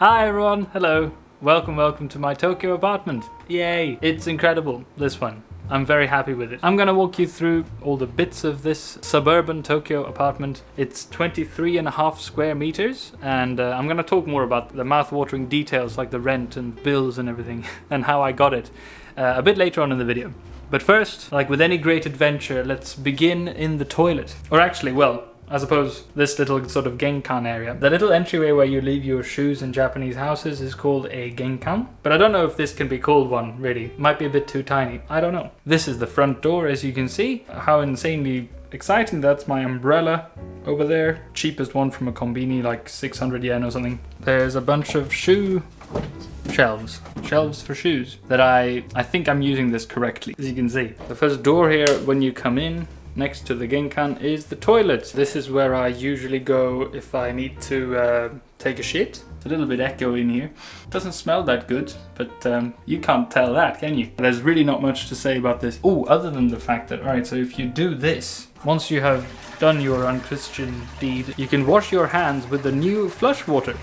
Hi everyone, hello. Welcome to my Tokyo apartment. Yay, it's incredible, this one. I'm very happy with it. I'm gonna walk you through all the bits of this suburban Tokyo apartment. It's 23.5 square meters, and I'm gonna talk more about the mouth-watering details like the rent and bills and everything, and how I got it a bit later on in the video. But first, like with any great adventure, let's begin in the toilet. Or actually, well, I suppose this little sort of genkan area. The little entryway where you leave your shoes in Japanese houses is called a genkan. But I don't know if this can be called one, really. Might be a bit too tiny. I don't know. This is the front door, as you can see. How insanely exciting. That's my umbrella over there. Cheapest one from a kombini, like 600 yen or something. There's a bunch of shoe shelves for shoes that I think I'm using this correctly, as you can see. The first door here, when you come in, next to the genkan is the toilet. This is where I usually go if I need to take a shit. It's a little bit echoey in here. Doesn't smell that good, but you can't tell that, can you? There's really not much to say about this. Oh, other than the fact that, alright, so if you do this, once you have done your unchristian deed, you can wash your hands with the new flush water.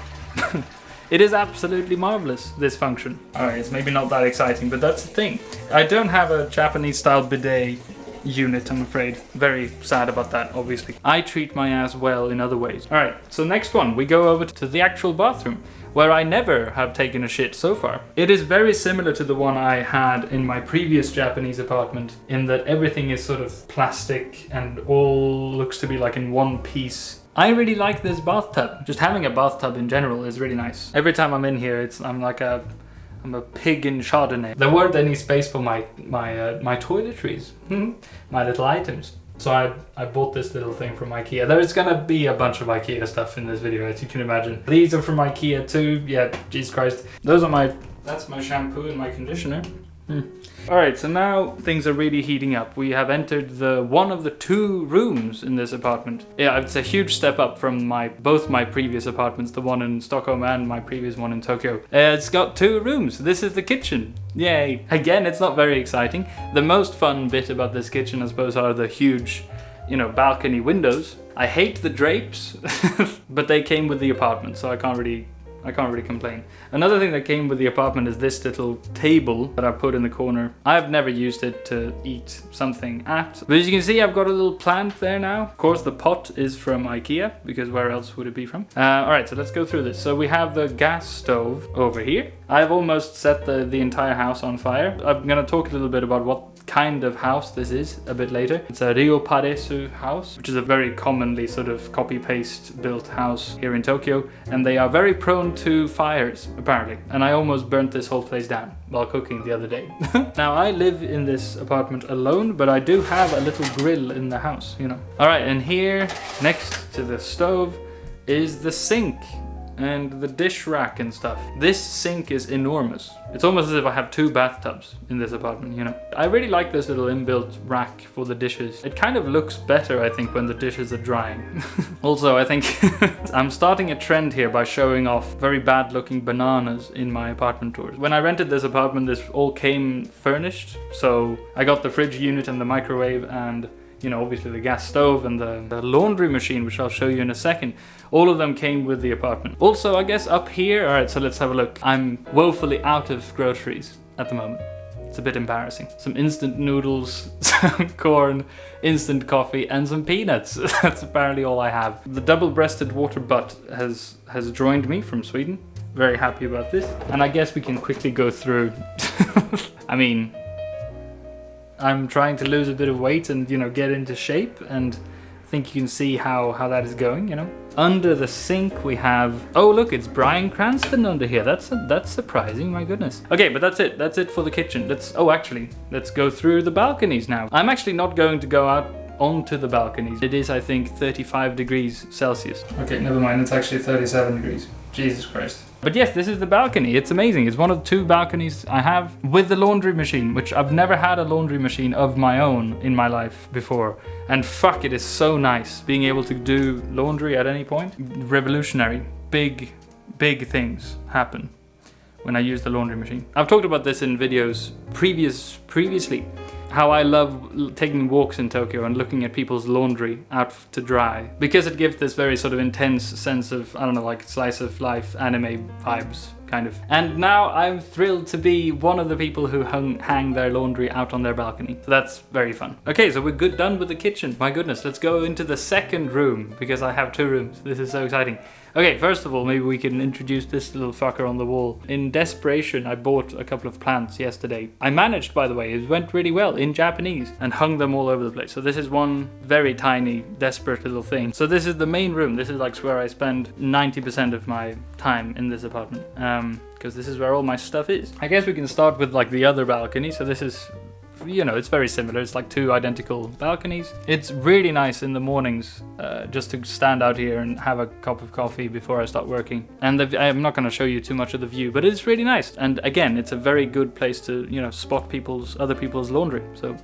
It is absolutely marvelous, this function. Alright, it's maybe not that exciting, but that's the thing. I don't have a Japanese-style bidet unit, I'm afraid. Very sad about that, obviously. I treat my ass well in other ways. Alright, so next one, we go over to the actual bathroom, where I never have taken a shit so far. It is very similar to the one I had in my previous Japanese apartment, in that everything is sort of plastic and all looks to be like in one piece. I really like this bathtub. Just having a bathtub in general is really nice. Every time I'm in here, I'm a pig in Chardonnay. There weren't any space for my toiletries, my little items. So I bought this little thing from IKEA. There's gonna be a bunch of IKEA stuff in this video, as you can imagine. These are from IKEA too. Yeah, Jesus Christ. That's my shampoo and my conditioner. Alright, so now things are really heating up. We have entered one of the two rooms in this apartment. Yeah, it's a huge step up from both my previous apartments, the one in Stockholm and my previous one in Tokyo. It's got two rooms. This is the kitchen. Yay. Again, it's not very exciting. The most fun bit about this kitchen, I suppose, are the huge, balcony windows. I hate the drapes, but they came with the apartment, so I can't really complain. Another thing that came with the apartment is this little table that I put in the corner. I've never used it to eat something at. But as you can see, I've got a little plant there now. Of course, the pot is from IKEA, because where else would it be from? Alright, so let's go through this. So we have the gas stove over here. I've almost set the entire house on fire. I'm gonna talk a little bit about what kind of house this is a bit later. It's a LeoPalace house, which is a very commonly sort of copy-paste built house here in Tokyo, and they are very prone to fires, apparently. And I almost burnt this whole place down while cooking the other day. Now, I live in this apartment alone, but I do have a little grill in the house, Alright, and here, next to the stove, is the sink and the dish rack and stuff. This sink is enormous. It's almost as if I have two bathtubs in this apartment, I really like this little inbuilt rack for the dishes. It kind of looks better, I think, when the dishes are drying. Also, I think I'm starting a trend here by showing off very bad looking bananas in my apartment tours. When I rented this apartment, this all came furnished. So I got the fridge unit and the microwave and obviously the gas stove and the laundry machine, which I'll show you in a second. All of them came with the apartment. Also, I guess up here, alright, so let's have a look. I'm woefully out of groceries at the moment. It's a bit embarrassing. Some instant noodles, some corn, instant coffee, and some peanuts. That's apparently all I have. The double-breasted water butt has joined me from Sweden. Very happy about this. And I guess we can quickly go through. I mean, I'm trying to lose a bit of weight and, get into shape, and I think you can see how that is going, Under the sink we have, oh look, it's Bryan Cranston under here. That's surprising, my goodness. Okay, but that's it for the kitchen. Let's go through the balconies now. I'm actually not going to go out onto the balconies. It is, I think, 35 degrees Celsius. Okay, never mind, it's actually 37 degrees. Jesus Christ. But yes, this is the balcony. It's amazing. It's one of two balconies I have with the laundry machine, which I've never had a laundry machine of my own in my life before. And fuck, it is so nice being able to do laundry at any point. Revolutionary. Big things happen when I use the laundry machine. I've talked about this in videos previously. how I love taking walks in Tokyo and looking at people's laundry out to dry, because it gives this very sort of intense sense of, I don't know, like slice of life anime vibes. Kind of. And now I'm thrilled to be one of the people who hang their laundry out on their balcony. So that's very fun. Okay, so we're done with the kitchen. My goodness, let's go into the second room, because I have 2 rooms. This is so exciting. Okay, first of all, maybe we can introduce this little fucker on the wall. In desperation, I bought a couple of plants yesterday. I managed, by the way, it went really well in Japanese, and hung them all over the place. So this is one very tiny, desperate little thing. So this is the main room. This is like where I spend 90% of my time in this apartment. Because this is where all my stuff is. I guess we can start with like the other balcony. So this is, you know, it's very similar. It's like 2 identical balconies. It's really nice in the mornings just to stand out here and have a cup of coffee before I start working. And I'm not going to show you too much of the view, but it's really nice. And again, it's a very good place to, you know, spot other people's laundry. So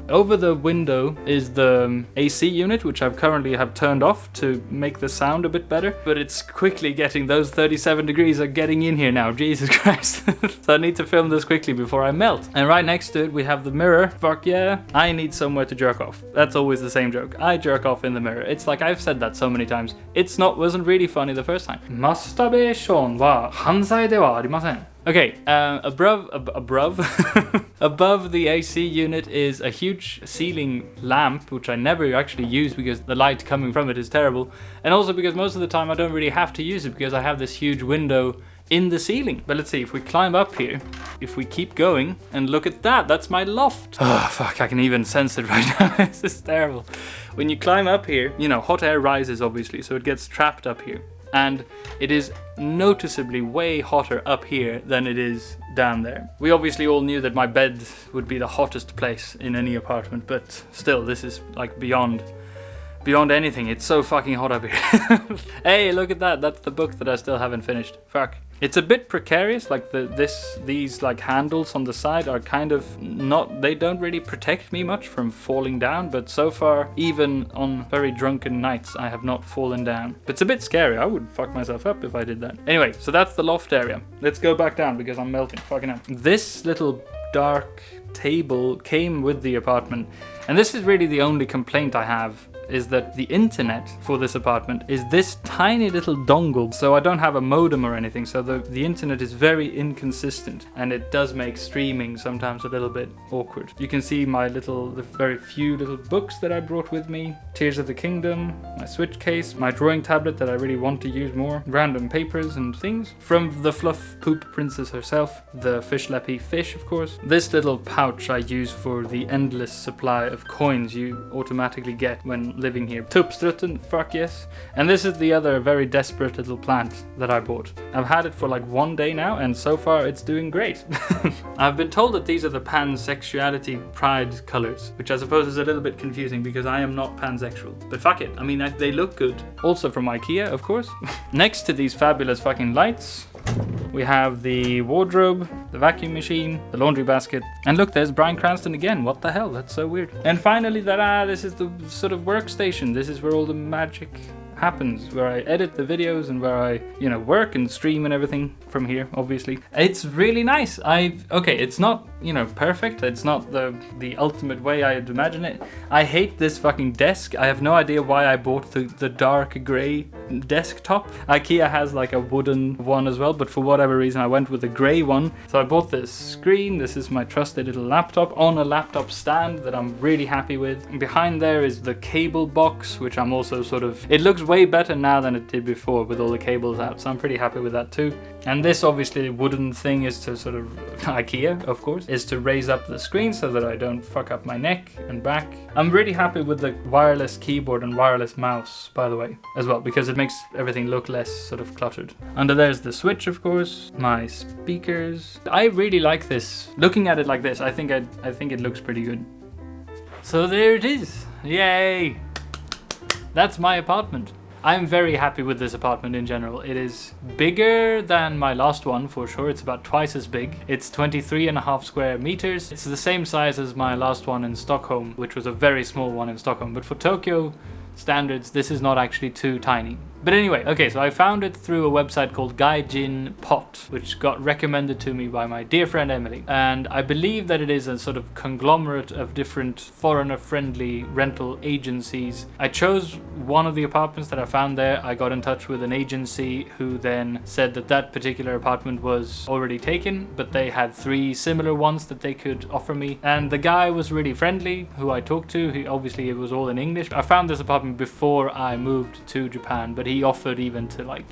over the window is the AC unit, which I've currently have turned off to make the sound a bit better. But it's quickly getting, those 37 degrees are getting in here now. Jesus Christ. So I need to film this quickly before I melt. And right next to it, we have the mirror. Fuck yeah. I need somewhere to jerk off. That's always the same joke. I jerk off in the mirror. It's like I've said that so many times. Wasn't really funny the first time. Masturbation wa hanzai de wa arimasen. Okay, above the AC unit is a huge ceiling lamp, which I never actually use because the light coming from it is terrible. And also because most of the time I don't really have to use it because I have this huge window in the ceiling. But let's see, if we climb up here, if we keep going, and look at that, that's my loft. Oh, fuck, I can even sense it right now. This is terrible. When you climb up here, you know, hot air rises obviously, so it gets trapped up here. And it is noticeably way hotter up here than it is down there. We obviously all knew that my bed would be the hottest place in any apartment, but still, this is like beyond anything. It's so fucking hot up here. Hey, look at that. That's the book that I still haven't finished. Fuck. It's a bit precarious, like these like handles on the side are kind of they don't really protect me much from falling down, but so far, even on very drunken nights, I have not fallen down. But it's a bit scary. I would fuck myself up if I did that. Anyway, so that's the loft area. Let's go back down because I'm melting. Fucking hell. This little dark table came with the apartment, and this is really the only complaint I have, is that the internet for this apartment is this tiny little dongle. So I don't have a modem or anything, so the internet is very inconsistent, and it does make streaming sometimes a little bit awkward. You can see the very few little books that I brought with me, Tears of the Kingdom, my Switch case, my drawing tablet that I really want to use more, random papers and things, from the fluff poop princess herself, the Slappee fish of course. This little pouch I use for the endless supply of coins you automatically get when living here. Tuppstrutten, fuck yes. And this is the other very desperate little plant that I bought. I've had it for like 1 day now, and so far it's doing great. I've been told that these are the pansexuality pride colors, which I suppose is a little bit confusing because I am not pansexual. But fuck it, I mean, they look good. Also from IKEA, of course. Next to these fabulous fucking lights, we have the wardrobe, the vacuum machine, the laundry basket, and look, there's Bryan Cranston again. What the hell? That's so weird. And finally, this is the sort of workstation. This is where all the magic happens, where I edit the videos and where I, you know, work and stream and everything from here, obviously. It's really nice. Okay, it's not, you know, perfect. It's not the ultimate way I'd imagine it. I hate this fucking desk. I have no idea why I bought the dark grey desktop. IKEA has like a wooden one as well, but for whatever reason I went with the grey one. So I bought this screen. This is my trusted little laptop on a laptop stand that I'm really happy with. And behind there is the cable box, which I'm also it looks way better now than it did before with all the cables out, so I'm pretty happy with that too. And this obviously wooden thing is to sort of, IKEA of course, is to raise up the screen so that I don't fuck up my neck and back. I'm really happy with the wireless keyboard and wireless mouse, by the way, as well, because it makes everything look less sort of cluttered. Under there's the switch, of course, my speakers. I really like this. Looking at it like this, I think it looks pretty good. So there it is. Yay! That's my apartment. I'm very happy with this apartment in general. It is bigger than my last one for sure. It's about twice as big. It's 23.5 square meters. It's the same size as my last one in Stockholm, which was a very small one in Stockholm. But for Tokyo standards, this is not actually too tiny. But anyway, okay, so I found it through a website called Gaijin Pot, which got recommended to me by my dear friend Emily. And I believe that it is a sort of conglomerate of different foreigner-friendly rental agencies. I chose one of the apartments that I found there. I got in touch with an agency who then said that that particular apartment was already taken, but they had 3 similar ones that they could offer me. And the guy was really friendly, who I talked to. Obviously it was all in English. I found this apartment before I moved to Japan, but he offered even to like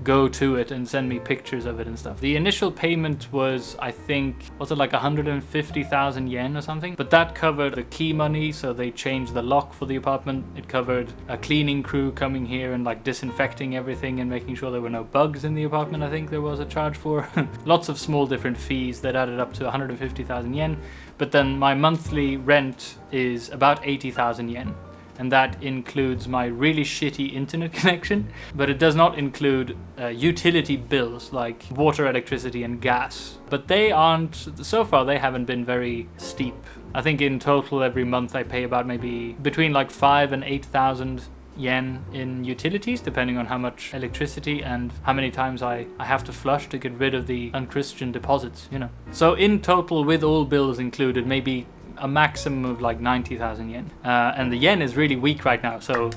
go to it and send me pictures of it and stuff. The initial payment was, I think, was it like 150,000 yen or something? But that covered the key money, so they changed the lock for the apartment. It covered a cleaning crew coming here and like disinfecting everything and making sure there were no bugs in the apartment, I think there was a charge for. Lots of small different fees that added up to 150,000 yen. But then my monthly rent is about 80,000 yen. And that includes my really shitty internet connection, but it does not include utility bills like water, electricity and gas. But they aren't, so far they haven't been very steep. I think in total every month I pay about maybe between like 5,000 and 8,000 yen in utilities, depending on how much electricity and how many times I have to flush to get rid of the unchristian deposits, you know. So in total, with all bills included, maybe a maximum of like 90,000 yen. And the yen is really weak right now, so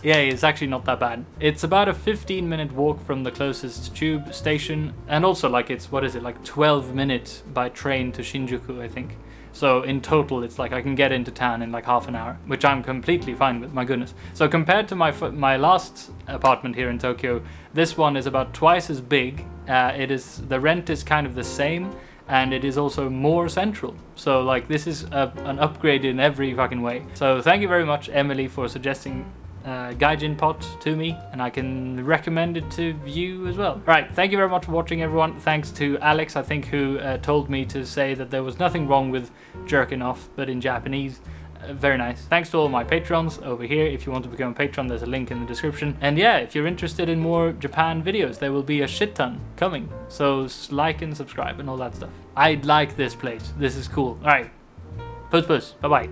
yeah, it's actually not that bad. It's about a 15-minute walk from the closest tube station, and also like it's, what is it, like 12 minutes by train to Shinjuku, I think. So in total, it's like I can get into town in like half an hour, which I'm completely fine with, my goodness. So compared to my last apartment here in Tokyo, this one is about twice as big. The rent is kind of the same, and it is also more central. So like this is an upgrade in every fucking way. So thank you very much, Emily, for suggesting Gaijin Pot to me, and I can recommend it to you as well. Right, thank you very much for watching, everyone. Thanks to Alex, I think, who told me to say that there was nothing wrong with jerking off, but in Japanese. Very nice. Thanks to all my patrons over here. If you want to become a patron, there's a link in the description. And yeah, if you're interested in more Japan videos, there will be a shit ton coming. So like and subscribe and all that stuff. I like this place. This is cool. All right. Puss puss. Bye bye.